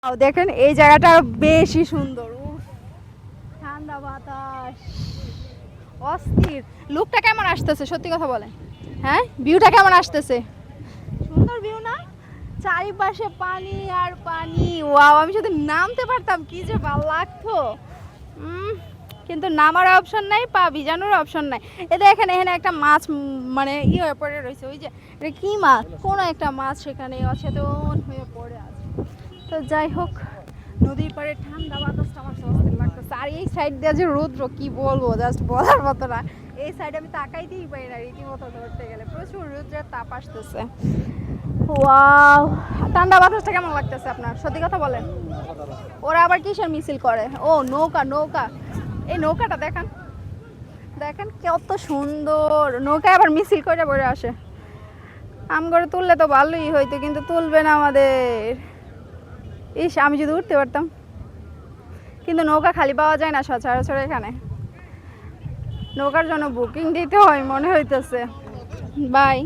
দেখেন এই জায়গাটা আরো বেশি সুন্দর। ঠান্ডা বাতাস, অস্থির। লুকটা কেমন আসতেছে সত্যি কথা বলেন? হ্যাঁ, ভিউটা কেমন আসতেছে? সুন্দর ভিউ না? চারিপাশে পানি আর পানি। ওয়াও, আমি যদি নামতে পারতাম কি যে ভালো লাগতো। কিন্তু নামার অপশন নাই, পা ভিজানোর অপশন নাই। এখানে একটা মাছ মানে হয়ে পড়ে রয়েছে। ওই যে এটা কি মাছ, কোনো একটা মাছ সেখানে অচেতন হয়ে পড়ে আছে। তো যাই হোক, নদীর পাড়ে ঠান্ডা বাতাসটা আমার অস্থির লাগতেছে। আর এই সাইড দিয়ে যে রৌদ্র, কি বলবো, জাস্ট বলার মতো না। এই সাইডে আমি তাকাইতেই পারি না রীতিমতো ধরতে গেলে। প্রচুর রৌদ্রের তাপ আসতেছে। ওয়াও, ঠান্ডা বাতাসটা কেমন লাগতেছে আপনার সত্যি কথা বলেন? ওরা আবার কিসের মিছিল করে? ও নৌকা, নৌকা। এই নৌকাটা দেখেন, দেখেন কত সুন্দর। নৌকায় আবার মিছিল করে পড়ে আসে। আম করে তুললে তো ভালোই হইতো, কিন্তু তুলবে না আমাদের। ইস, আমি যদি উঠতে পারতাম। কিন্তু নৌকা খালি পাওয়া যায় না সচরাচর এখানে। নৌকার জন্য বুকিং দিতে হয় মনে হইতেছে। বাই।